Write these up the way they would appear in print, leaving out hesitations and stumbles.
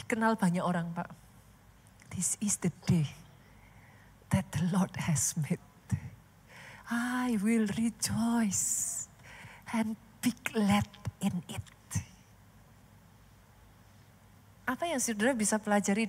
dikenal banyak orang, Pak. This is the day that the Lord has made. I will rejoice and be glad in it. Apa yang saudara bisa pelajari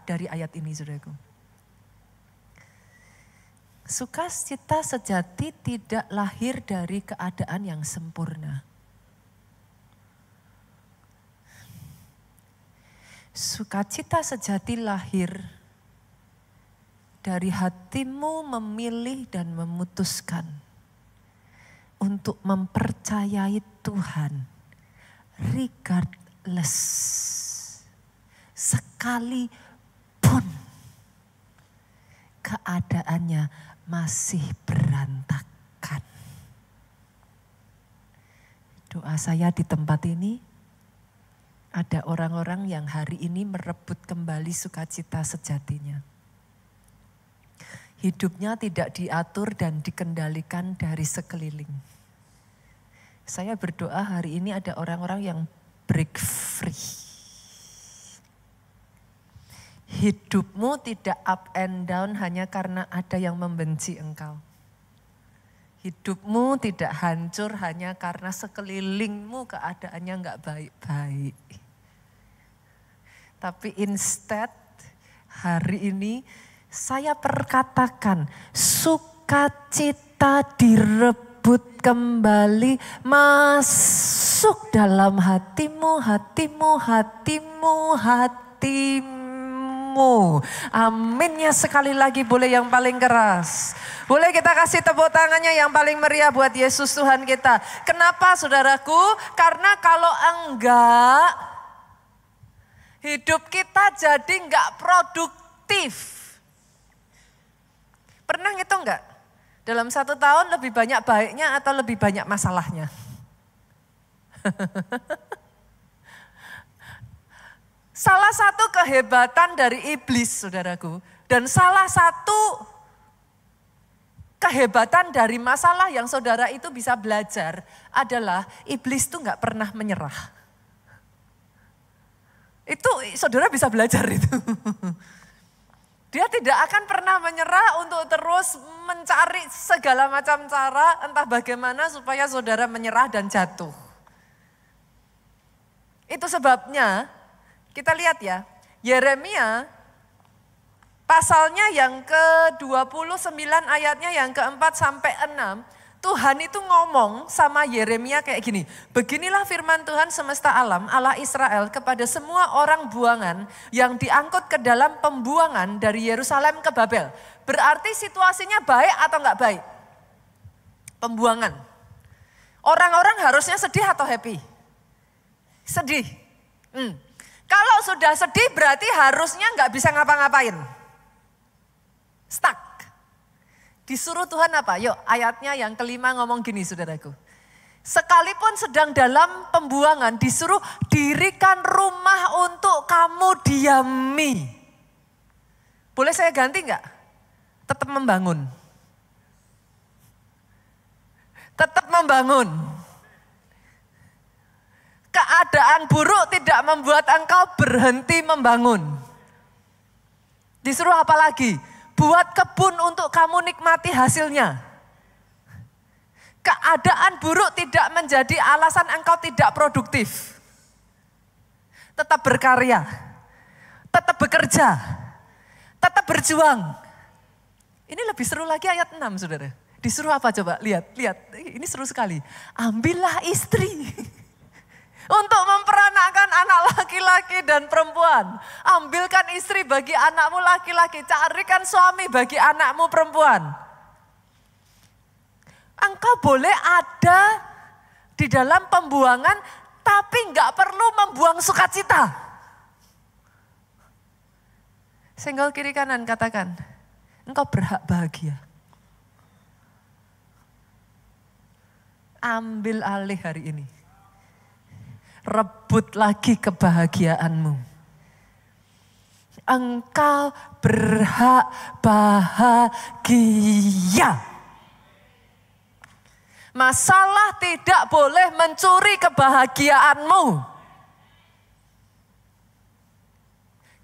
dari ayat ini, saudaraku? Sukacita sejati tidak lahir dari keadaan yang sempurna. Sukacita sejati lahir dari hatimu memilih dan memutuskan untuk mempercayai Tuhan regardless, sekalipun keadaannya masih berantakan. Doa saya di tempat ini, ada orang-orang yang hari ini merebut kembali sukacita sejatinya. Hidupnya tidak diatur dan dikendalikan dari sekeliling. Saya berdoa hari ini ada orang-orang yang break free. Hidupmu tidak up and down hanya karena ada yang membenci engkau. Hidupmu tidak hancur hanya karena sekelilingmu keadaannya enggak baik-baik. Tapi instead hari ini saya perkatakan sukacita direbut kembali masuk dalam hatimu, hatimu, hatimu, hatimu. Aminnya sekali lagi boleh yang paling keras. Boleh kita kasih tepuk tangannya yang paling meriah buat Yesus Tuhan kita. Kenapa saudaraku? Karena kalau enggak, hidup kita jadi enggak produktif. Pernah ngitung enggak? Dalam 1 tahun lebih banyak baiknya atau lebih banyak masalahnya? Salah satu kehebatan dari iblis, saudaraku. Dan salah satu kehebatan dari masalah yang saudara itu bisa belajar adalah iblis itu enggak pernah menyerah. Itu saudara bisa belajar itu. Dia tidak akan pernah menyerah untuk terus mencari segala macam cara entah bagaimana supaya saudara menyerah dan jatuh. Itu sebabnya kita lihat ya, Yeremia pasalnya yang ke-29 ayatnya yang ke-4 sampai 6. Tuhan itu ngomong sama Yeremia kayak gini. Beginilah firman Tuhan semesta alam, Allah Israel kepada semua orang buangan yang diangkut ke dalam pembuangan dari Yerusalem ke Babel. Berarti situasinya baik atau enggak baik? Pembuangan. Orang-orang harusnya sedih atau happy? Sedih. Kalau sudah sedih berarti harusnya enggak bisa ngapa-ngapain. Stuck. Disuruh Tuhan apa? Yuk ayatnya yang kelima ngomong gini saudaraku. Sekalipun sedang dalam pembuangan disuruh dirikan rumah untuk kamu diami. Boleh saya ganti enggak? Tetap membangun. Tetap membangun. Keadaan buruk tidak membuat engkau berhenti membangun. Disuruh apa lagi? Buat kebun untuk kamu nikmati hasilnya. Keadaan buruk tidak menjadi alasan engkau tidak produktif. Tetap berkarya, tetap bekerja, tetap berjuang. Ini lebih seru lagi ayat 6 saudara. Disuruh apa coba? Lihat, ini seru sekali. Ambillah istri. Untuk memperanakan anak laki-laki dan perempuan. Ambilkan istri bagi anakmu laki-laki. Carikan suami bagi anakmu perempuan. Engkau boleh ada di dalam pembuangan tapi enggak perlu membuang sukacita. Senggol kiri kanan katakan, engkau berhak bahagia. Ambil alih hari ini. Rebut lagi kebahagiaanmu. Engkau berhak bahagia. Masalah tidak boleh mencuri kebahagiaanmu.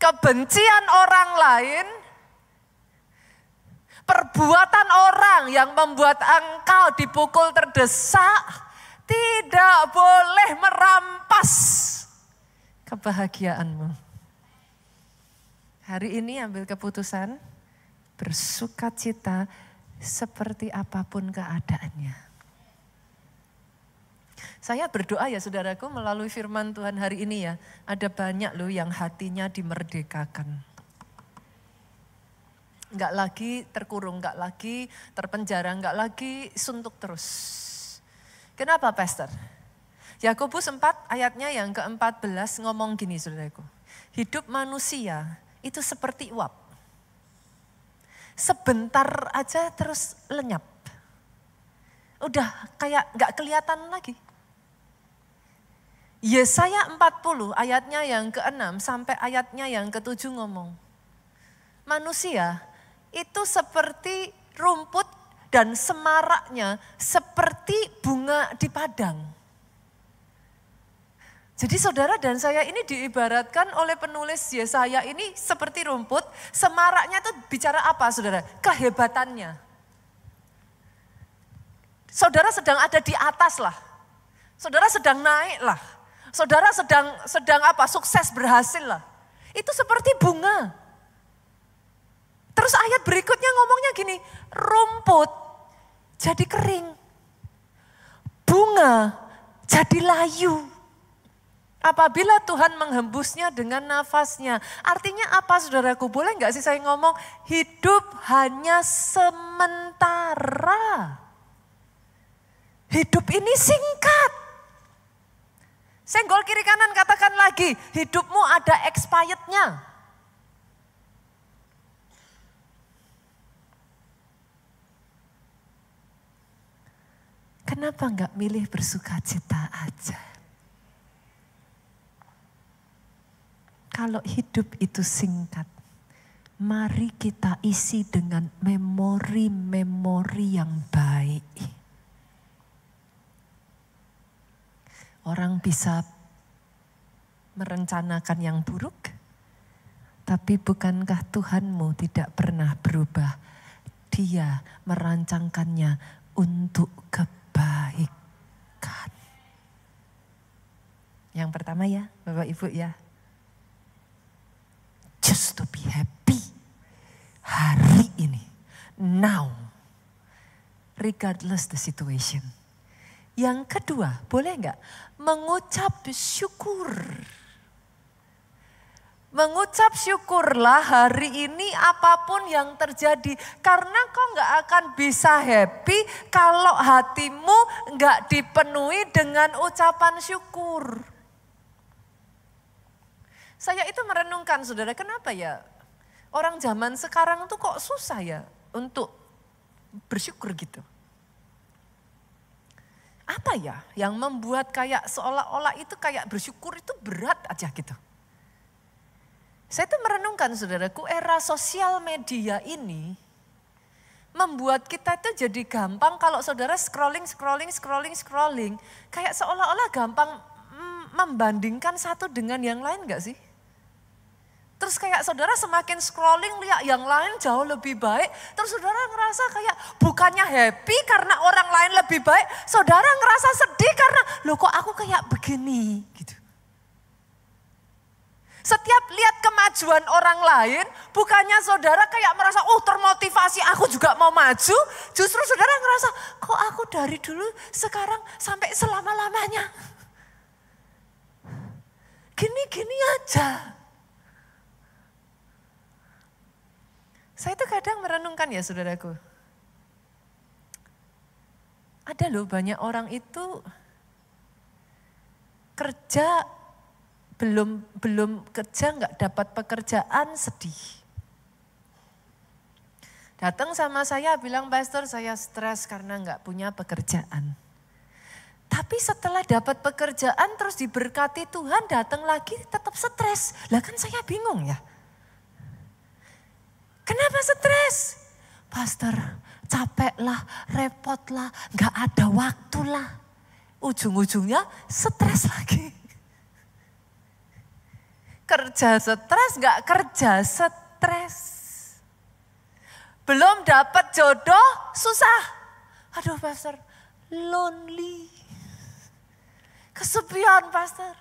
kebencian orang lain, perbuatan orang yang membuat engkau dipukul terdesak, tidak boleh merampas kebahagiaanmu. Hari ini ambil keputusan, bersukacita seperti apapun keadaannya. Saya berdoa ya saudaraku melalui firman Tuhan hari ini ya. Ada banyak loh yang hatinya dimerdekakan. Enggak lagi terkurung, enggak lagi terpenjara, enggak lagi suntuk terus. Kenapa Pastor? Yakobus 4 ayatnya yang ke-14 ngomong gini saudaraku. Hidup manusia itu seperti uap. Sebentar aja terus lenyap. Udah kayak enggak kelihatan lagi. Yesaya 40 ayatnya yang ke-6 sampai ayatnya yang ke-7 ngomong. Manusia itu seperti rumput dan semaraknya seperti bunga di padang. Jadi saudara dan saya ini diibaratkan oleh penulis Yesaya ini seperti rumput. Semaraknya itu bicara apa saudara? Kehebatannya. Saudara sedang ada di atas lah. Saudara sedang naik lah. Saudara sedang apa? Sukses, berhasil lah. Itu seperti bunga. Terus ayat berikutnya ngomongnya gini, rumput jadi kering. Bunga jadi layu. Apabila Tuhan menghembusnya dengan nafasnya. Artinya apa saudaraku? Boleh gak sih saya ngomong, hidup hanya sementara. Hidup ini singkat. Senggol kiri kanan katakan lagi, hidupmu ada expirednya. Kenapa enggak milih bersukacita aja? Kalau hidup itu singkat, mari kita isi dengan memori-memori yang baik. Orang bisa merencanakan yang buruk, tapi bukankah Tuhanmu tidak pernah berubah? Dia merancangkannya untuk kebaikan. Yang pertama ya, Bapak Ibu ya. Just to be happy. Hari ini, now, regardless the situation. Yang kedua, boleh enggak? Mengucap syukur. Mengucap syukurlah hari ini apapun yang terjadi. Karena kau enggak akan bisa happy kalau hatimu enggak dipenuhi dengan ucapan syukur. Saya itu merenungkan saudara, kenapa ya orang zaman sekarang tuh kok susah ya untuk bersyukur gitu. Apa ya yang membuat kayak seolah-olah itu kayak bersyukur itu berat aja gitu. Saya tuh merenungkan saudaraku, era sosial media ini membuat kita itu jadi gampang kalau saudara scrolling. Kayak seolah-olah gampang membandingkan satu dengan yang lain gak sih? Terus kayak saudara semakin scrolling lihat yang lain jauh lebih baik. Terus saudara ngerasa kayak bukannya happy karena orang lain lebih baik. Saudara ngerasa sedih karena loh kok aku kayak begini gitu. Setiap lihat kemajuan orang lain bukannya saudara kayak merasa termotivasi aku juga mau maju. Justru saudara ngerasa kok aku dari dulu sekarang sampai selama-lamanya. Gini-gini aja. Saya tuh kadang merenungkan ya saudaraku. Ada loh banyak orang itu kerja belum kerja nggak dapat pekerjaan sedih. Datang sama saya bilang pastor saya stres karena nggak punya pekerjaan. Tapi setelah dapat pekerjaan terus diberkati Tuhan datang lagi tetap stres. Lah kan saya bingung ya. Kenapa stres? Pastor, capek lah, repot lah, gak ada waktu lah. Ujung-ujungnya stres lagi. kerja stres, nggak kerja stres. Belum dapat jodoh, susah. Aduh pastor, lonely. Kesepian pastor.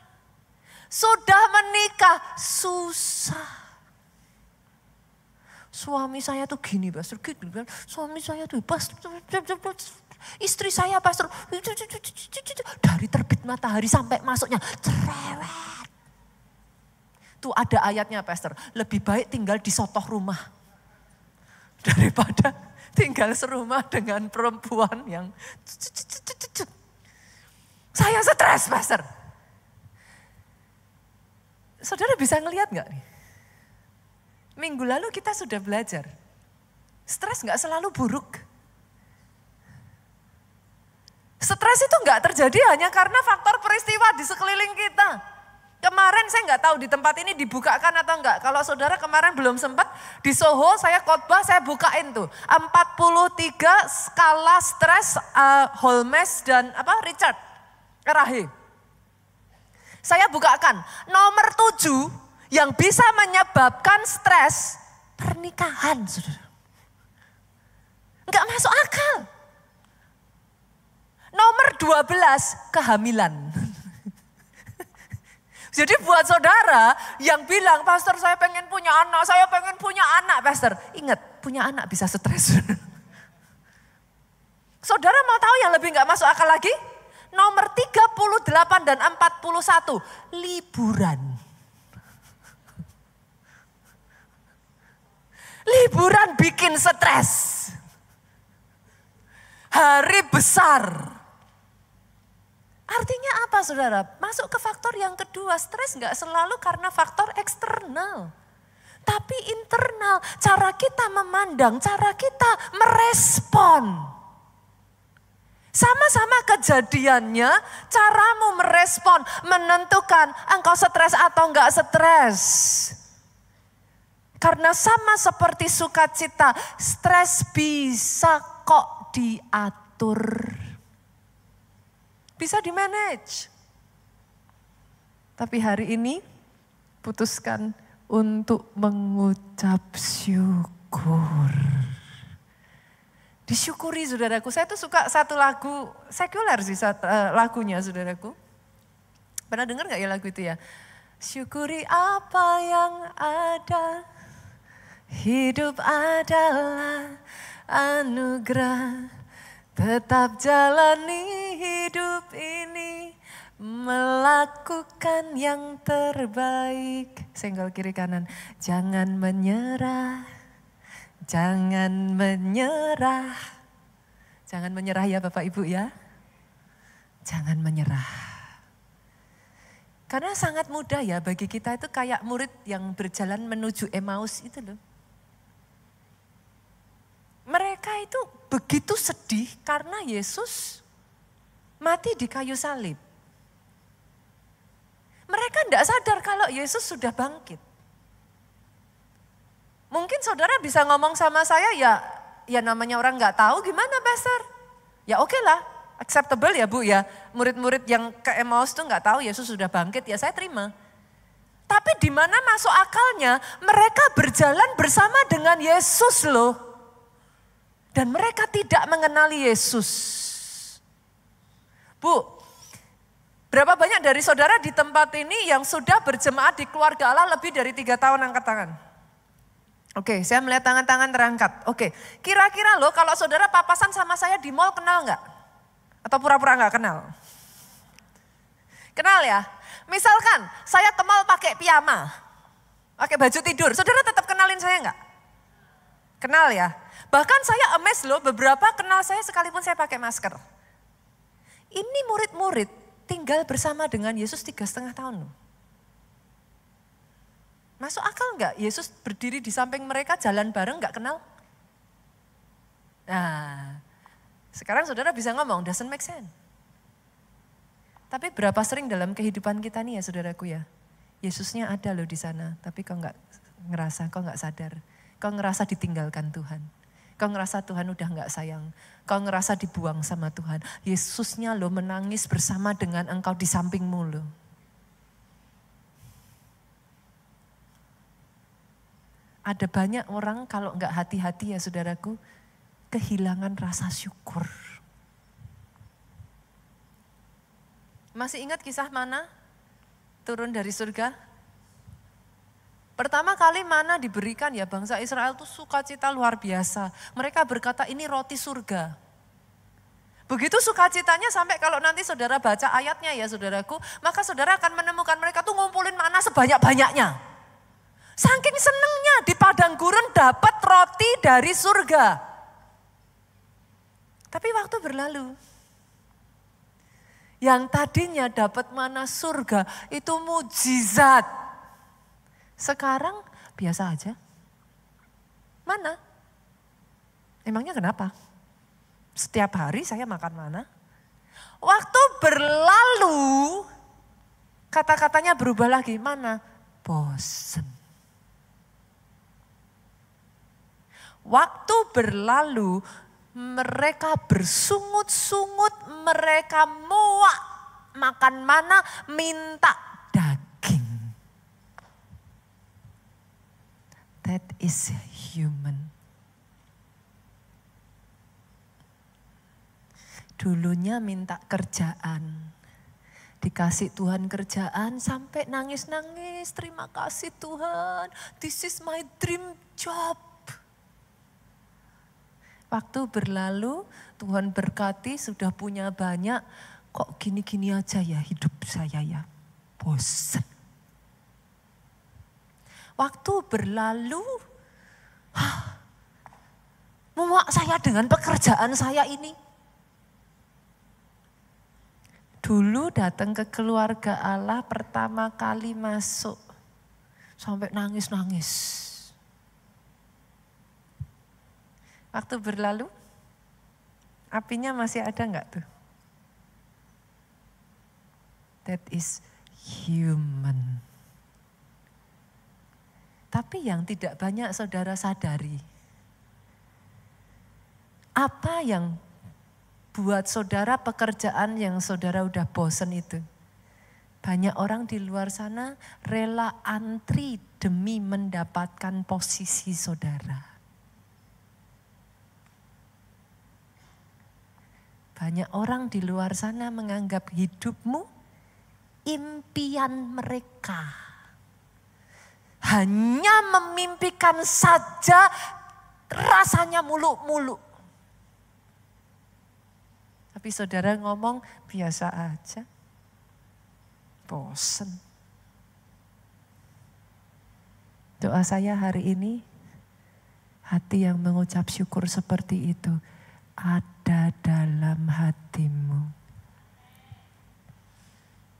Sudah menikah, susah. Suami saya tuh gini pastor, gini. Suami saya tuh pastor, istri saya pastor, dari terbit matahari sampai masuknya, cerewet. Tuh ada ayatnya pastor, lebih baik tinggal di sotoh rumah. Daripada tinggal serumah dengan perempuan yang saya stres pastor. Saudara bisa ngelihat gak nih? Minggu lalu kita sudah belajar. Stres gak selalu buruk. Stres itu gak terjadi hanya karena faktor peristiwa di sekeliling kita. Kemarin saya gak tahu di tempat ini dibukakan atau enggak. Kalau saudara kemarin belum sempat, di Soho saya khotbah, saya bukain tuh. 43 skala stres Holmes dan Richard Erahe. Saya bukakan, nomor 7 yang bisa menyebabkan stres, pernikahan, saudara. Enggak masuk akal. Nomor 12, kehamilan. Jadi buat saudara yang bilang, pastor saya pengen punya anak, pastor. Ingat, punya anak bisa stres. Saudara mau tahu yang lebih enggak masuk akal lagi? Nomor 38 dan 41, liburan. Liburan bikin stres. Hari besar. Artinya apa saudara? Masuk ke faktor yang kedua, stres gak selalu karena faktor eksternal. Tapi internal, cara kita memandang, cara kita merespon. Sama-sama kejadiannya, caramu merespon, menentukan engkau stres atau enggak stres. Karena sama seperti sukacita, stres bisa kok diatur. Bisa di-manage. Tapi hari ini putuskan untuk mengucap syukur. Disyukuri saudaraku, saya tuh suka satu lagu sekuler sih lagunya saudaraku. Pernah dengar gak ya lagu itu ya? Syukuri apa yang ada, hidup adalah anugerah. Tetap jalani hidup ini, melakukan yang terbaik. Senggol kiri kanan, jangan menyerah. Jangan menyerah. Jangan menyerah ya Bapak Ibu ya. Jangan menyerah. Karena sangat mudah ya bagi kita itu kayak murid yang berjalan menuju Emmaus itu loh. Mereka itu begitu sedih karena Yesus mati di kayu salib. Mereka tidak sadar kalau Yesus sudah bangkit. Mungkin saudara bisa ngomong sama saya ya namanya orang nggak tahu gimana pastor. Ya oke lah, acceptable ya Bu ya. Murid-murid yang ke Emmaus tuh nggak tahu Yesus sudah bangkit ya saya terima. Tapi di mana masuk akalnya mereka berjalan bersama dengan Yesus loh. Dan mereka tidak mengenali Yesus. Bu, berapa banyak dari saudara di tempat ini yang sudah berjemaat di keluarga Allah lebih dari 3 tahun angkat tangan? Oke, saya melihat tangan-tangan terangkat. Oke, kira-kira loh kalau saudara papasan sama saya di mall kenal nggak? Atau pura-pura nggak kenal? Kenal ya? Misalkan saya ke mall pakai piyama, pakai baju tidur, saudara tetap kenalin saya nggak? Kenal ya? Bahkan saya amazed loh, beberapa kenal saya sekalipun saya pakai masker. Ini murid-murid tinggal bersama dengan Yesus 3,5 tahun loh. Masuk akal enggak Yesus berdiri di samping mereka jalan bareng enggak kenal? Nah, sekarang saudara bisa ngomong, doesn't make sense. Tapi berapa sering dalam kehidupan kita nih ya saudaraku ya, Yesusnya ada loh di sana, tapi kau enggak ngerasa, kau enggak sadar. Kau ngerasa ditinggalkan Tuhan. Kau ngerasa Tuhan udah enggak sayang. Kau ngerasa dibuang sama Tuhan. Yesusnya loh menangis bersama dengan engkau di sampingmu loh. Ada banyak orang kalau enggak hati-hati ya saudaraku, kehilangan rasa syukur. Masih ingat kisah mana? Turun dari surga? Pertama kali mana diberikan ya bangsa Israel itu sukacita luar biasa. Mereka berkata ini roti surga. Begitu sukacitanya sampai kalau nanti saudara baca ayatnya ya saudaraku, maka saudara akan menemukan mereka tuh ngumpulin mana sebanyak-banyaknya. Saking senengnya di padang gurun dapat roti dari surga. Tapi waktu berlalu. Yang tadinya dapat mana surga itu mujizat. Sekarang biasa aja. Mana? Emangnya kenapa? Setiap hari saya makan mana? Waktu berlalu, kata-katanya berubah lagi. Mana? Bosen. Waktu berlalu, mereka bersungut-sungut, mereka muak. Makan mana? Minta daging. That is human. Dulunya minta kerjaan. Dikasih Tuhan kerjaan sampai nangis-nangis. Terima kasih Tuhan. This is my dream job. Waktu berlalu, Tuhan berkati, sudah punya banyak. Kok gini-gini aja ya hidup saya ya. Bosan. Waktu berlalu, muak saya dengan pekerjaan saya ini. Dulu datang ke keluarga Allah pertama kali masuk. Sampai nangis-nangis. Waktu berlalu, apinya masih ada enggak tuh? That is human. Tapi yang tidak banyak saudara sadari. Apa yang buat saudara pekerjaan yang saudara udah bosen itu? Banyak orang di luar sana rela antri demi mendapatkan posisi saudara. Banyak orang di luar sana menganggap hidupmu impian mereka. Hanya memimpikan saja rasanya muluk-muluk. Tapi saudara ngomong biasa aja. Bosen. Doa saya hari ini, hati yang mengucap syukur seperti itu ada dalam hatimu.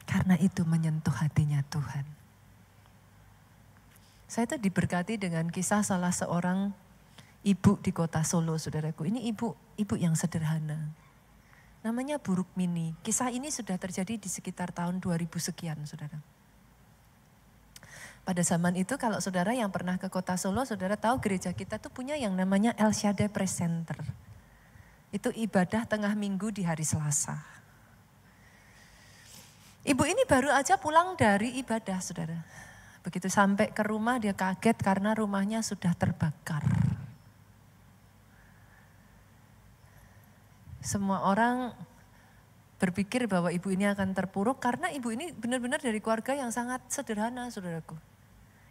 Karena itu menyentuh hatinya Tuhan. Saya itu diberkati dengan kisah salah seorang ibu di kota Solo, saudaraku. Ini ibu yang sederhana. Namanya Bu Rukmini. Kisah ini sudah terjadi di sekitar tahun 2000 sekian, saudara. Pada zaman itu kalau saudara yang pernah ke kota Solo, saudara tahu gereja kita tuh punya yang namanya El Shaddai Praise Center. Itu ibadah tengah minggu di hari Selasa. Ibu ini baru aja pulang dari ibadah, saudara. Begitu sampai ke rumah dia kaget karena rumahnya sudah terbakar. Semua orang berpikir bahwa ibu ini akan terpuruk karena ibu ini benar-benar dari keluarga yang sangat sederhana, saudaraku.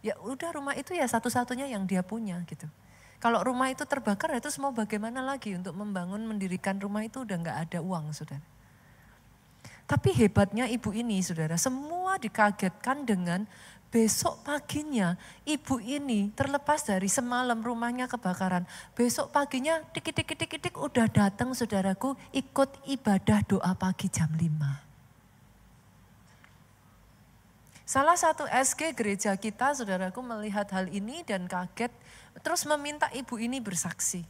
Ya udah rumah itu ya satu-satunya yang dia punya gitu. Kalau rumah itu terbakar itu mau bagaimana lagi untuk membangun, mendirikan rumah itu udah gak ada uang, saudara. Tapi hebatnya ibu ini, saudara, semua dikagetkan dengan besok paginya ibu ini terlepas dari semalam rumahnya kebakaran. Besok paginya tik udah datang saudaraku ikut ibadah doa pagi jam 5. Salah satu SG gereja kita saudaraku melihat hal ini dan kaget terus meminta ibu ini bersaksi.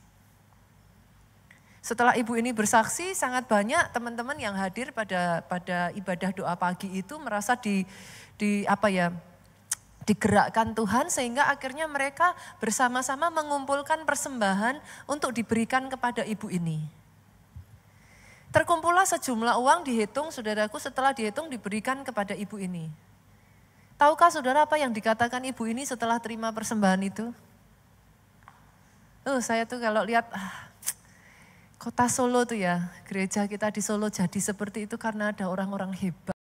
Setelah ibu ini bersaksi sangat banyak teman-teman yang hadir pada ibadah doa pagi itu merasa digerakkan Tuhan sehingga akhirnya mereka bersama-sama mengumpulkan persembahan untuk diberikan kepada ibu ini. Terkumpullah sejumlah uang dihitung saudaraku setelah dihitung diberikan kepada ibu ini. Tahukah saudara apa yang dikatakan ibu ini setelah terima persembahan itu? Saya tuh kalau lihat kota Solo tuh ya, gereja kita di Solo jadi seperti itu karena ada orang-orang hebat.